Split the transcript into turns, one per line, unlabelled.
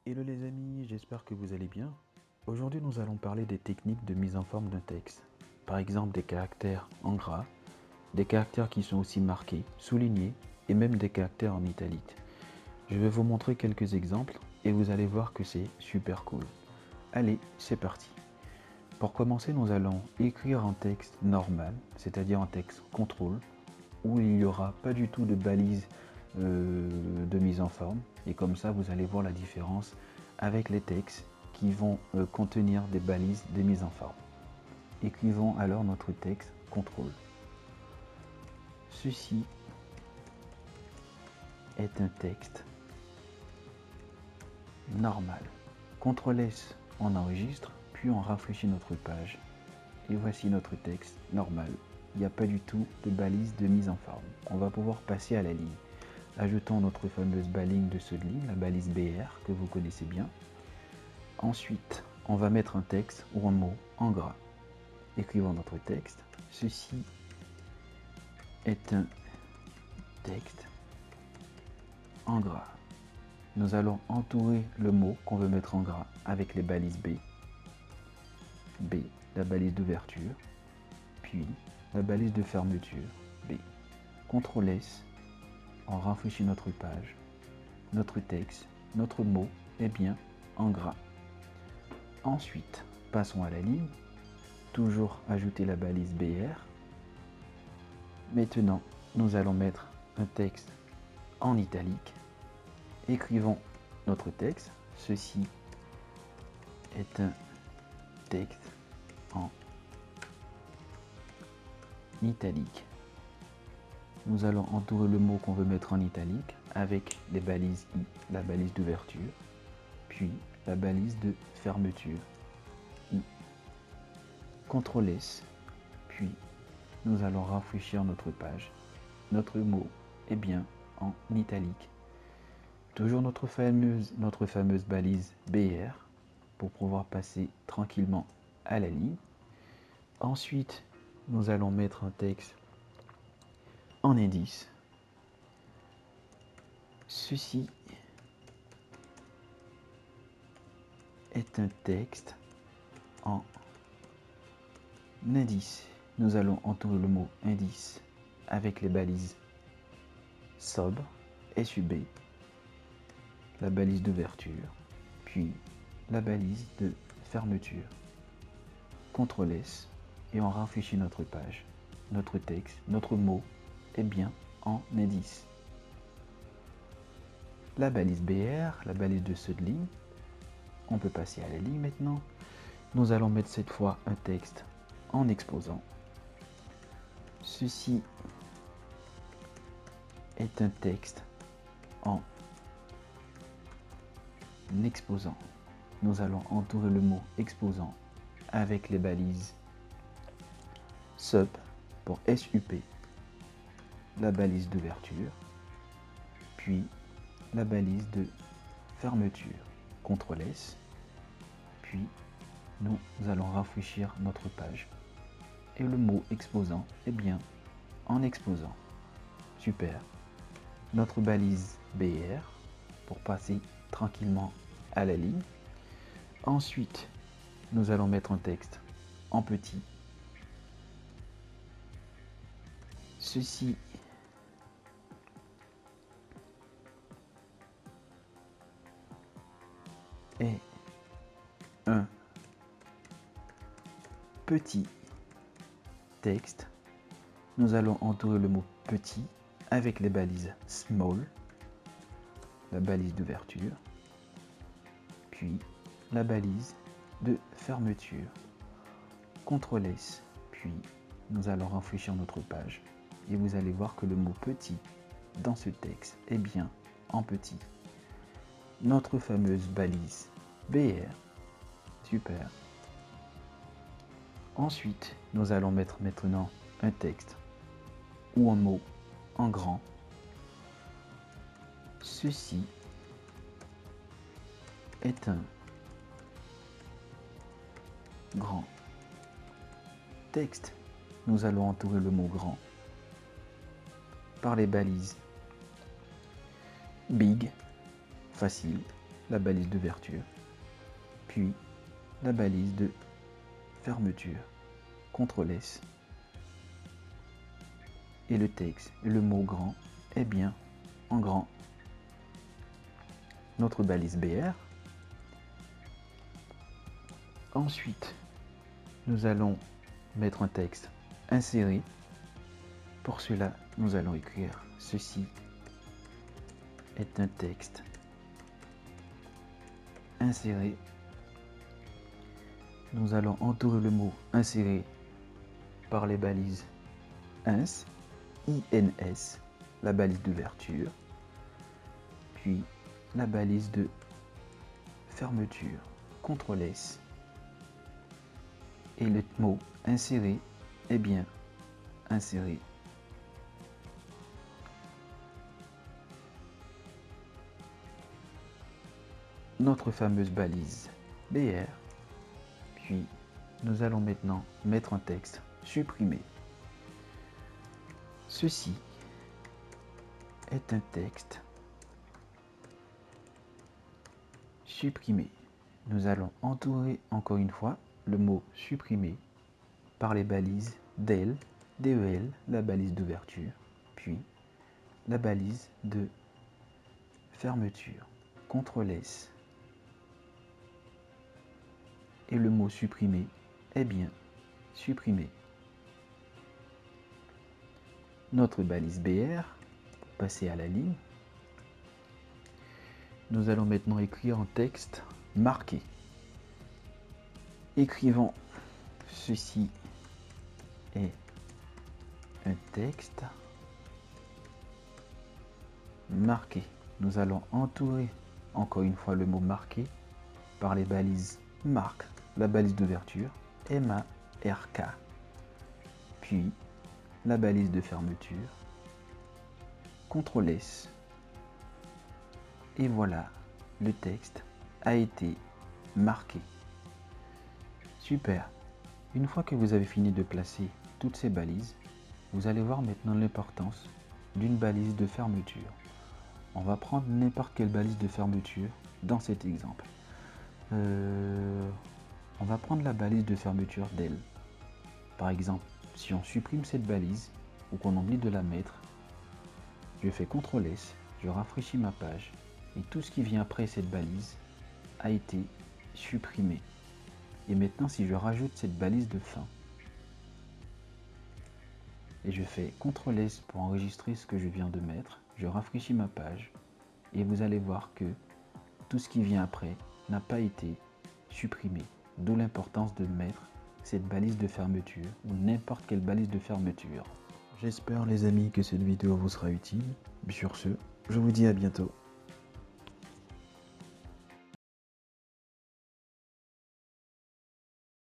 Hello les amis, j'espère que vous allez bien. Aujourd'hui nous allons parler des techniques de mise en forme d'un texte. Par exemple des caractères en gras, des caractères qui sont aussi marqués, soulignés et même des caractères en italique. Je vais vous montrer quelques exemples et vous allez voir que c'est super cool. Allez, c'est parti. Pour commencer, nous allons écrire un texte normal, c'est-à-dire un texte contrôle, où il n'y aura pas du tout de balises de mise en forme. Et comme ça, vous allez voir la différence avec les textes qui vont contenir des balises de mise en forme. Écrivons alors notre texte contrôle. Ceci est un texte normal. CTRL S, on enregistre, puis on rafraîchit notre page. Et voici notre texte normal. Il n'y a pas du tout de balise de mise en forme. On va pouvoir passer à la ligne. Ajoutons notre fameuse balise de saut de ligne, la balise BR que vous connaissez bien. Ensuite, on va mettre un texte ou un mot en gras. Écrivons notre texte. Ceci est un texte en gras. Nous allons entourer le mot qu'on veut mettre en gras avec les balises B. B, la balise d'ouverture, puis la balise de fermeture, B. CTRL S, on rafraîchit notre page. Notre texte, notre mot est bien en gras. Ensuite, passons à la ligne. Toujours ajouter la balise BR. Maintenant, nous allons mettre un texte en italique. Écrivons notre texte. Ceci est un texte en italique. Nous allons entourer le mot qu'on veut mettre en italique avec les balises I, la balise d'ouverture, puis la balise de fermeture, I. CTRL S, puis nous allons rafraîchir notre page. Notre mot est bien en italique. Toujours notre fameuse balise BR pour pouvoir passer tranquillement à la ligne. Ensuite, nous allons mettre un texte en indice. Ceci est un texte en indice. Nous allons entourer le mot indice avec les balises sobre, SUB, la balise d'ouverture, puis la balise de fermeture. CTRL S et on rafraîchit notre page. Notre texte, notre mot est bien en indice. La balise BR, la balise de saut de ligne. On peut passer à la ligne maintenant. Nous allons mettre cette fois un texte en exposant. Ceci est un texte en exposant. Nous allons entourer le mot exposant avec les balises SUP pour SUP, la balise d'ouverture, puis la balise de fermeture. CTRL S, puis nous allons rafraîchir notre page. Et le mot exposant est bien en exposant. Super. Notre balise BR pour passer tranquillement à la ligne. Ensuite, nous allons mettre un texte en petit. Ceci est un petit texte. Nous allons entourer le mot petit avec les balises small, la balise d'ouverture, puis la balise de fermeture. CTRL S, puis nous allons rafraîchir notre page et vous allez voir que le mot petit dans ce texte est bien en petit. Notre fameuse balise BR, super. Ensuite, nous allons mettre maintenant un texte ou un mot en grand. Ceci est un grand texte. Nous allons entourer le mot grand par les balises big, facile, la balise d'ouverture, puis la balise de fermeture. CTRL S. Et le texte, le mot grand est bien en grand. Notre balise BR. Ensuite, nous allons mettre un texte inséré. Pour cela, nous allons écrire ceci est un texte inséré. Nous allons entourer le mot inséré par les balises ins, ins, la balise d'ouverture, puis la balise de fermeture, CTRL S. Et le mot inséré est bien inséré. Notre fameuse balise BR, puis nous allons maintenant mettre un texte supprimé. Ceci est un texte supprimé. Nous allons entourer encore une fois le mot supprimé par les balises DEL, DEL, la balise d'ouverture, puis la balise de fermeture, CTRL S. Et le mot supprimé est bien supprimé. Notre balise BR, pour passer à la ligne, nous allons maintenant écrire un texte marqué. Écrivons ceci est un texte marqué. Nous allons entourer encore une fois le mot marqué par les balises marque, la balise d'ouverture, MARK, puis la balise de fermeture, CTRL S. Et voilà, le texte a été marqué. Super. Une fois que vous avez fini de placer toutes ces balises, vous allez voir maintenant l'importance d'une balise de fermeture. On va prendre n'importe quelle balise de fermeture dans cet exemple. On va prendre la balise de fermeture DEL. Par exemple, si on supprime cette balise ou qu'on oublie de la mettre, je fais CTRL S, je rafraîchis ma page et tout ce qui vient après cette balise a été supprimé. Et maintenant, si je rajoute cette balise de fin et je fais CTRL S pour enregistrer ce que je viens de mettre, je rafraîchis ma page et vous allez voir que tout ce qui vient après n'a pas été supprimé. D'où l'importance de mettre cette balise de fermeture ou n'importe quelle balise de fermeture. J'espère les amis que cette vidéo vous sera utile. Sur ce, je vous dis à bientôt.